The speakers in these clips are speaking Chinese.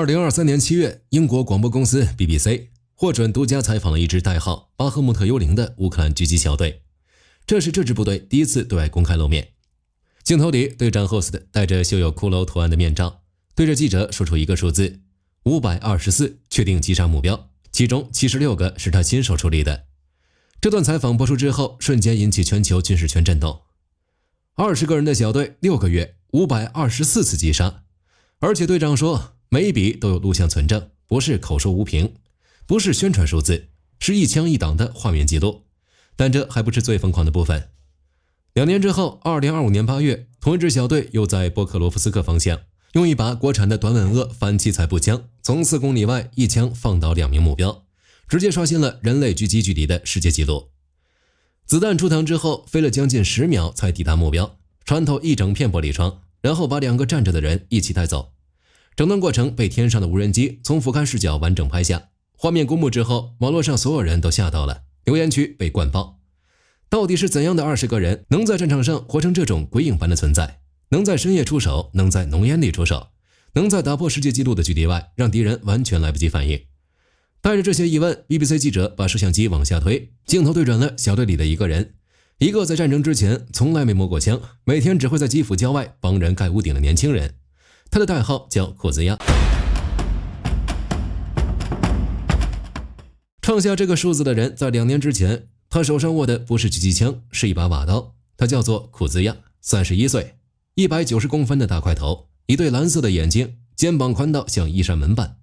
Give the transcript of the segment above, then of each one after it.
2023年7月，英國廣播公司 BBC 獲准獨家採訪了一支代號巴赫穆特幽靈的烏克蘭狙擊小隊，這是這支部隊第一次對外公開露面。鏡頭裡，隊長 Host 戴着繡有骷髏圖案的面罩，對着記者說出一個數字524，確定擊殺目標，其中76個是他親手處理的。這段採訪播出之後，瞬間引起全球軍事圈震動。20個人的小隊，6個月，524次擊殺，而且隊長說，每一筆都有錄像存證，不是口說無憑，不是宣傳數字，是一槍一檔的畫面記錄。但這還不是最瘋狂的部分。2年之後，2025年8月，同一支小隊又在波克羅夫斯克方向，用一把國產的短吻鳄反七彩步槍，從4公里外一槍放倒2名目標，直接刷新了人類狙擊距離的世界紀錄。子彈出膛之後，飛了將近10秒才抵達目標，穿透一整片玻璃窗，然後把2個站着的人一起帶走。整段過程被天上的無人機從俯瞰視角完整拍下，畫面公布之後，網絡上所有人都嚇到了，留言區被灌爆。到底是怎樣的20個人能在戰場上活成這種鬼影般的存在？能在深夜出手，能在濃煙裡出手，能在打破世界紀錄的距離外，讓敵人完全來不及反應。帶着這些疑問， BBC 記者把攝像機往下推，鏡頭對準了小隊裡的一個人，一個在戰爭之前從來沒摸過槍，每天只會在基輔郊外幫人蓋屋頂的年輕人。他的代號叫庫茲亞。創下這個數字的人，在2年之前，他手上握的不是狙擊槍，是一把瓦刀。他叫做庫茲亞，31歲，190公分的大塊頭，一對藍色的眼睛，肩膀寬到像一扇門板。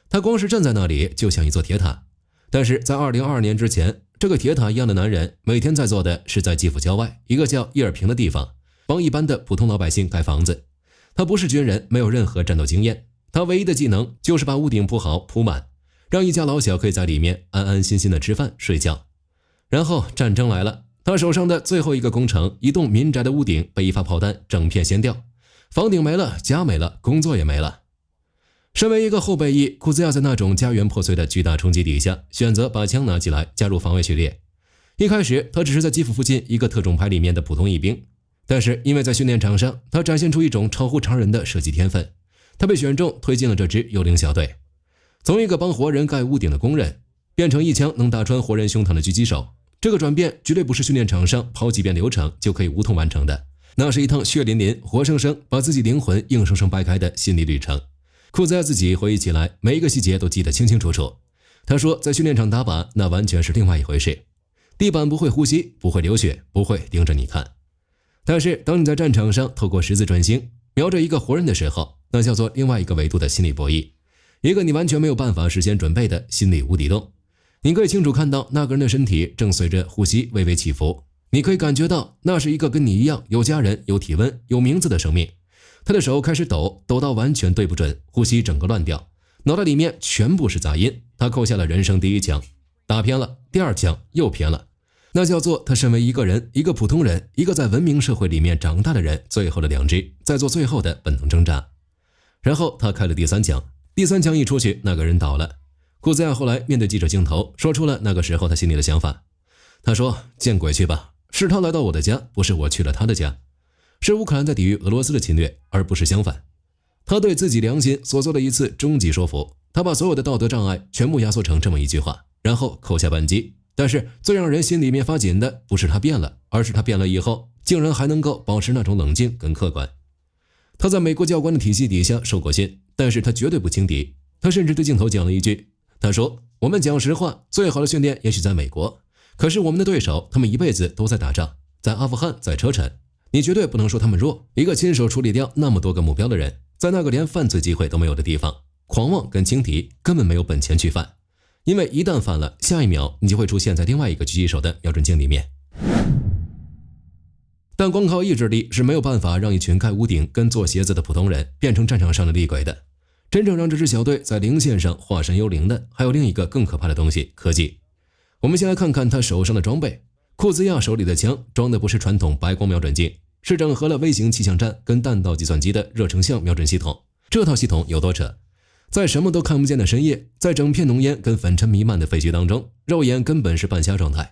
他光是站在那裡就像一座鐵塔。但是在2022年之前，這個鐵塔一樣的男人每天在做的是在基輔郊外一個叫伊爾平的地方，幫一般的普通老百姓蓋房子。他不是軍人，沒有任何戰鬥經驗，他唯一的技能就是把屋頂鋪好鋪滿，讓一家老小可以在裡面安安心心的吃飯睡覺。然後戰爭來了，他手上的最後一個工程，一棟民宅的屋頂被一發炮彈整片掀掉，房頂沒了，家沒了，工作也沒了。身為一個後備役，庫茲亞在那種家園破碎的巨大衝擊底下，選擇把槍拿起來加入防衛序列。一開始他只是在基輔附近一個特種排裡面的普通役兵，但是因為在訓練場上他展現出一種超乎常人的射擊天分，他被選中推進了這支幽靈小隊。從一個幫活人蓋屋頂的工人變成一槍能打穿活人胸膛的狙擊手，這個轉變絕對不是訓練場上跑幾遍流程就可以無痛完成的，那是一趟血淋淋活生生把自己靈魂硬生生掰開的心理旅程。庫茲亞自己回憶起來，每一個細節都記得清清楚楚。他說在訓練場打靶那完全是另外一回事，地板不會呼吸，不會流血，不會盯着你看。但是當你在戰場上透過十字準星瞄着一個活人的時候，那叫做另外一個維度的心理博弈，一個你完全沒有辦法事先準備的心理無底洞。你可以清楚看到那個人的身體正隨着呼吸微微起伏，你可以感覺到那是一個跟你一樣有家人、有體溫、有名字的生命。他的手開始抖到完全對不準，呼吸整個亂掉，腦袋裡面全部是雜音。他扣下了人生第一槍，打偏了，第二槍又偏了。那叫做他身為一個人，一個普通人，一個在文明社會裡面長大的人，最後的良知，在做最後的本能掙扎。然後他開了第3槍，第3槍一出去，那個人倒了。庫茲亞後來面對記者鏡頭，說出了那個時候他心裡的想法。他說：“見鬼去吧，是他來到我的家，不是我去了他的家。是烏克蘭在抵禦俄羅斯的侵略，而不是相反。”他對自己良心所做的一次終極說服，他把所有的道德障礙全部壓縮成這麼一句話，然後扣下扳機。但是最讓人心裡面發緊的不是他變了，而是他变了以後竟然還能夠保持那種冷靜跟客觀。他在美國教官的體系底下受過訓，但是他絕對不輕敵。他甚至对鏡頭講了一句，他說：“我們講實話，最好的訓練也許在美國，可是我們的對手他們一輩子都在打仗，在阿富汗，在車臣，你絕對不能說他們弱。一個親手處理掉那麼多個目標的人，在那個連犯罪機會都沒有的地方，狂妄跟輕敵根本沒有本錢去犯。因為一旦犯了，下一秒你就会出現在另外一個狙擊手的瞄準鏡裡面。”但光靠意志力是沒有辦法讓一群蓋屋頂跟做鞋子的普通人變成戰場上的厲鬼的。真正讓這支小隊在零線上化身幽靈的，還有另一個更可怕的東西——科技。我們先来看看他手上的裝備。庫茲亞手裡的槍裝的不是傳統白光瞄準鏡，是整合了微型气象站跟彈道計算機的熱成像瞄準系統。這套系統有多扯？在什麼都看不見的深夜，在整片濃煙跟粉塵彌漫的廢墟當中，肉眼根本是半瞎狀態。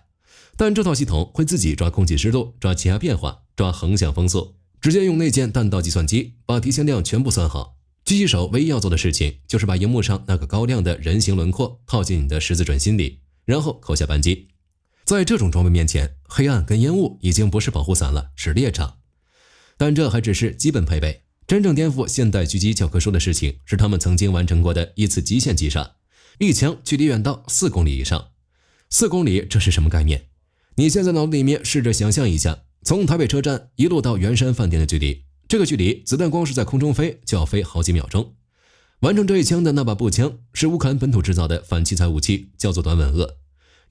但這套系統會自己抓空氣濕度，抓氣壓變化，抓橫向風速，直接用內建彈道計算機把提前量全部算好。狙擊手唯一要做的事情就是把熒幕上那個高亮的人形輪廓套進你的十字準心裡，然後扣下扳機。在這種裝備面前，黑暗跟煙霧已經不是保護傘了，是獵場。但這還只是基本配備，真正顛覆現代狙擊教科書的事情是他們曾經完成過的一次極限擊殺，一槍距離遠到4公里以上。4公里，這是什麼概念？你現在腦子裡面試着想象一下，從台北車站一路到圓山飯店的距離，這個距離子彈光是在空中飛就要飛好幾秒鐘。完成這一槍的那把步槍是烏克蘭本土制造的反器材武器，叫做短吻鳄。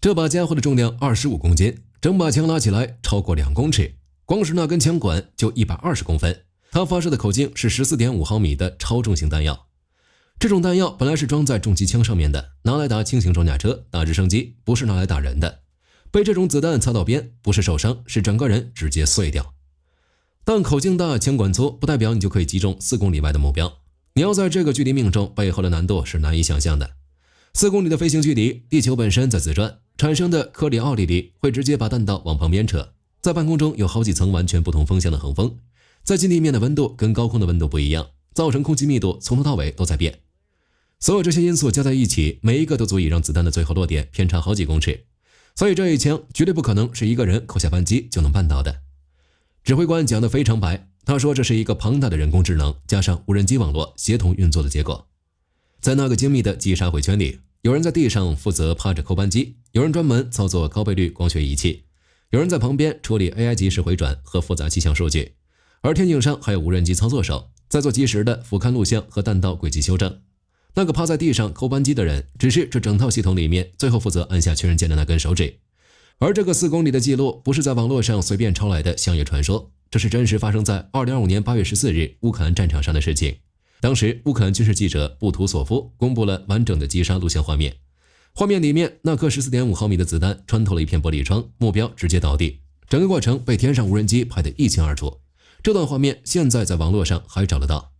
這把家伙的重量25公斤，整把槍拉起來超過2公尺，光是那根槍管就120公分。它發射的口徑是 14.5 毫米的超重型彈藥。這種彈药本來是装在重机槍上面的，拿來打輕型装甲車、打直升機，不是拿來打人的。被这種子彈擦到邊，不是受傷，是整個人直接碎掉。但口徑大、槍管粗，不代表你就可以擊中4公里外的目標。你要在這個距離命中，背後的難度是難以想象的。4公里的飛行距離，地球本身在自轉，產生的科里奧利力會直接把彈道往旁邊扯。在半空中有好幾層完全不同風向的橫風，在近地面的溫度跟高空的溫度不一樣，造成空氣密度從頭到尾都在變。所有這些因素加在一起，每一個都足以讓子彈的最後落點偏差好幾公尺。所以這一槍絕對不可能是一個人扣下扳機就能辦到的。指揮官講得非常白，他說這是一個龐大的人工智能加上無人機網絡協同運作的結果。在那個精密的擊殺回圈裡，有人在地上負責趴着扣扳機，有人專門操作高倍率光學儀器，有人在旁邊處理 AI 即時回轉和複雜氣象數據，而天井上還有無人機操作手在做即時的俯瞰錄像和彈道軌跡修正。那個趴在地上扣扳機的人只是這整套系統裡面最後負責按下確認鍵的那根手指。而這個4公里的記錄不是在網絡上隨便抄來的鄉野傳說，這是真實發生在2025年8月14日烏克蘭戰場上的事情。當時烏克蘭軍事記者布圖索夫公布了完整的擊殺錄像畫面，畫面裡面那顆 14.5 毫米的子彈穿透了一片玻璃窗，目標直接倒地，整個過程被天上無人機拍得一清二楚。這段畫面現在在網絡上還找得到。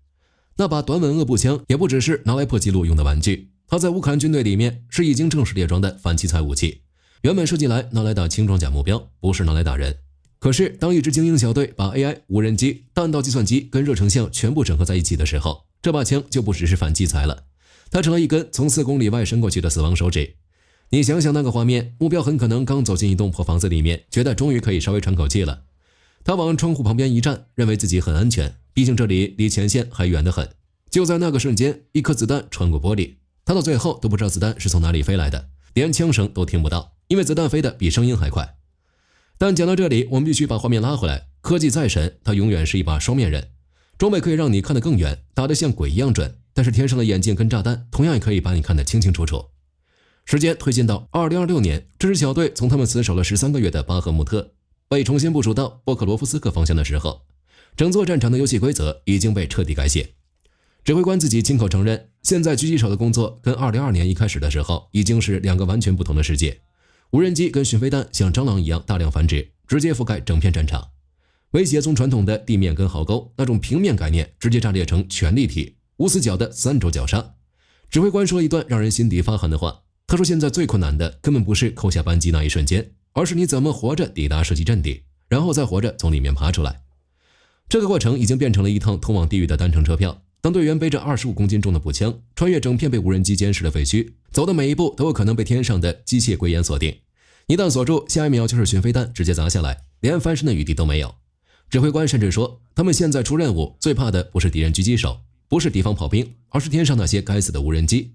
那把短吻鳄步槍也不只是拿來破紀錄用的玩具，它在烏克蘭軍隊裡面是已經正式列裝的反器材武器，原本設計來拿來打輕裝甲目標，不是拿來打人。可是當一支精英小隊把 AI、無人機、彈道計算機跟熱成像全部整合在一起的時候，這把槍就不只是反器材了，它成了一根從4公里外伸過去的死亡手指。你想想那個畫面，目標很可能剛走進一棟破房子裡面，覺得終於可以稍微喘口氣了。他往窗戶旁邊一站，認為自己很安全，畢竟這裡離前線還遠得很。就在那個瞬間，一顆子彈穿過玻璃，他到最後都不知道子彈是從哪裡飛來的，連槍聲都聽不到，因為子彈飛得比聲音還快。但講到這裡，我們必須把畫面拉回來，科技再神，它永遠是一把雙面刃。裝備可以讓你看得更遠，打得像鬼一樣準，但是天上的眼鏡跟炸彈同樣也可以把你看得清清楚楚。時間推進到2026年，這支小隊從他們死守了13個月的巴赫穆特被重新部署到波克羅夫斯克方向的時候，整座戰場的遊戲規則已經被徹底改寫。指揮官自己親口承認，現在狙擊手的工作跟2022年一開始的時候已經是2個完全不同的世界。無人機跟巡飛彈像蟑螂一樣大量繁殖，直接覆蓋整片戰場。威脅從傳統的地面跟壕溝那種平面概念直接炸裂成全立體、無死角的3軸绞殺。指揮官說了一段讓人心底發寒的話，他說现在最困難的根本不是扣下扳機那一瞬間，而是你怎麼活着抵達射擊陣地，然後再活着從裡面爬出來。這個過程已經變成了一趟通往地獄的單程車票。當隊員背着25公斤重的步槍，穿越整片被無人機監視的廢墟，走的每一步都有可能被天上的機械龜眼鎖定。一旦鎖住，下一秒就是巡飛彈直接砸下來，連翻身的余地都沒有。指揮官甚至說，他們現在出任務最怕的不是敌人狙擊手，不是敌方炮兵，而是天上那些該死的無人機。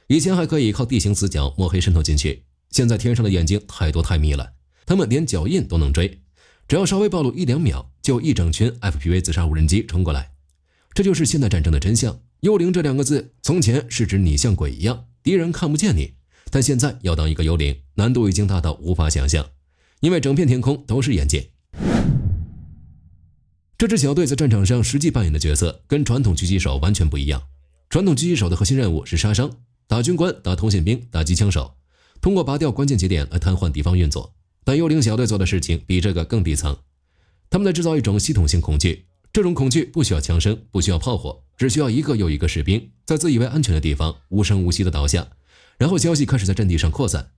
以前還可以靠地形死角摸黑滲透進去，現在天上的眼睛太多太密了，他們連腳印都能追，只要稍微暴露1-2秒，就有一整群 FPV 自杀無人機冲過來。這就是現代戰爭的真相。幽靈這2個字，從前是指你像鬼一樣，敵人看不見你，但現在要當一個幽靈，難度已經大到無法想象，因為整片天空都是眼睛。這支小隊在戰場上實際扮演的角色跟傳統狙擊手完全不一樣。傳統狙擊手的核心任務是殺傷，打軍官、打通信兵、打機槍手，通過拔掉關鍵節點來癱瘓敵方運作。但幽靈小隊做的事情比這個更底層，他們在製造一種系統性恐懼。這種恐懼不需要槍聲，不需要炮火，只需要一個又一個士兵在自以為安全的地方無聲無息地倒下，然後消息開始在陣地上擴散。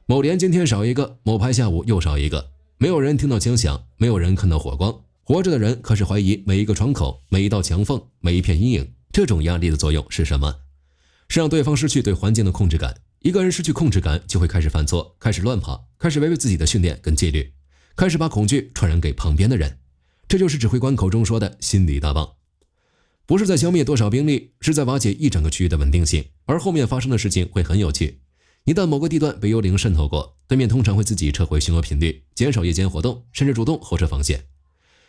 某連今天少一個，某排下午又少一個，沒有人聽到槍響，沒有人看到火光，活着的人開始懷疑每一個窗口、每一道牆縫、每一片陰影，這種壓力的作用是什麼？是讓對方失去對環境的控制感。一個人失去控制感，就會開始犯錯，開始亂跑，開始違背自己的訓練跟紀律，開始把恐懼傳染給旁邊的人。這就是指揮官口中說的心理大棒。不是在消滅多少兵力，是在瓦解一整個區域的穩定性。而後面发生的事情會很有趣。一旦某個地段被幽靈滲透過，對面通常會自己撤回巡邏頻率，減少夜間活動，甚至主動後撤防線。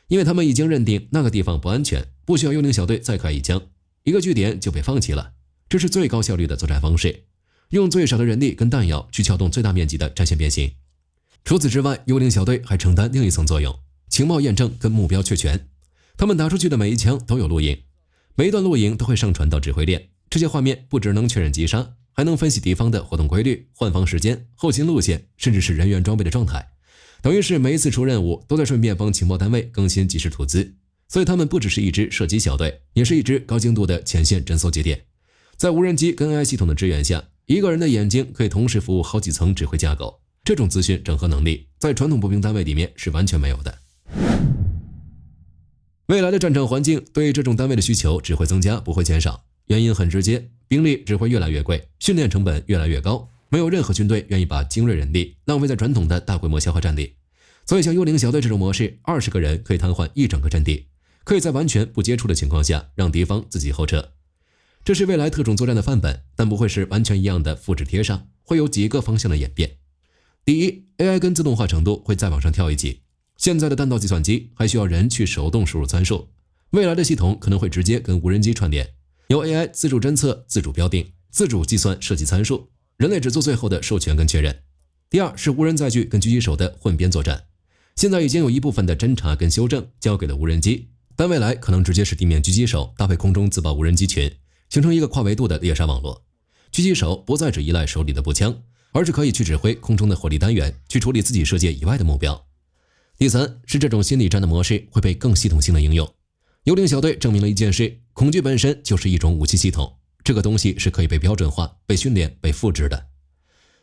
因為他們已經認定那個地方不安全，不需要幽靈小队再開一槍，一個據點就被放棄了。這是最高效率的作戰方式，用最少的人力跟彈藥去撬动最大面積的戰線變形。除此之外，幽靈小隊還承擔另一層作用，情報驗證跟目標確權。他們打出去的每一槍都有錄影，每一段錄影都會上傳到指揮鏈。這些畫面不只能確認擊殺，還能分析敵方的活動規律、換防時間、後勤路線，甚至是人員裝備的狀態。等於是每一次出任務都在順便幫情報單位更新即时圖資。所以他們不只是一支射擊小队，也是一支高精度的前線侦搜節點。在无人機跟 AI 系統的支援下，一個人的眼睛可以同時服務好幾層指揮架構。這種資訊整合能力在傳統步兵單位裡面是完全沒有的。未來的戰場環境對這種單位的需求只會增加，不會減少。原因很直接，兵力只會越來越貴，訓練成本越來越高，沒有任何軍隊願意把精銳人力浪費在傳統的大規模消耗戰裡。所以像幽靈小隊這種模式，20個人可以癱瘓一整個陣地，可以在完全不接觸的情況下讓敵方自己後撤。這是未來特種作戰的範本，但不會是完全一樣的複製貼上，會有幾個方向的演變。第一， AI 跟自動化程度會再往上跳一級。現在的彈道計算機還需要人去手動輸入參數，未來的系統可能會直接跟無人機串聯，由 AI 自主偵測、自主標定、自主計算設計參數，人類只做最後的授權跟確認。第二是無人載具跟狙擊手的混編作戰，現在已經有一部分的偵查跟修正交給了無人機，但未來可能直接是地面狙擊手搭配空中自爆無人機群，形成一個跨維度的獵殺網絡。狙擊手不再只依賴手裡的步槍，而是可以去指揮空中的火力單元，去處理自己射界以外的目標。第三是這種心理戰的模式會被更系統性的應用。幽靈小隊證明了一件事，恐懼本身就是一種武器系統，這個東西是可以被標準化、被訓練、被複製的。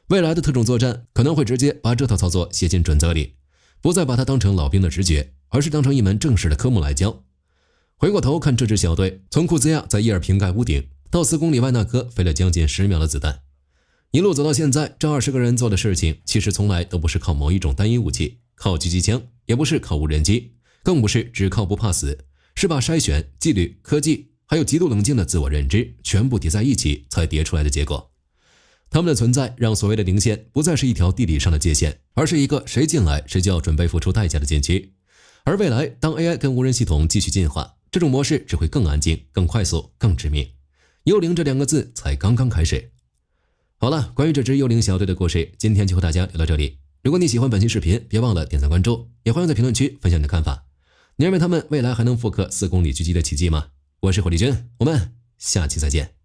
未來的特種作戰可能會直接把這套操作寫進準則裡，不再把它當成老兵的直覺，而是當成一門正式的科目來教。回過頭看這支小隊，從庫茲亞在伊爾平蓋屋頂到4公里外那顆飛了將近10秒的子彈，一路走到現在，這20個人做的事情其實從來都不是靠某一種單一武器，靠狙擊槍，也不是靠無人機，更不是只靠不怕死，是把篩選、紀律、科技還有極度冷靜的自我認知全部疊在一起才疊出來的結果。他們的存在讓所謂的零線不再是一條地理上的界限，而是一個誰進來誰就要準備付出代價的禁區。而未來當 AI 跟無人系統繼續進化，這種模式只會更安靜、更快速、更致命。幽靈這2個字才剛剛開始。好了，關於這支幽靈小隊的故事，今天就和大家聊到這裡。如果你喜歡本期視頻，別忘了點讚關注，也歡迎在評論區分享你的看法。你認為他們未來還能復刻4公里狙擊的奇蹟嗎？我是火力軍，我們下期再見。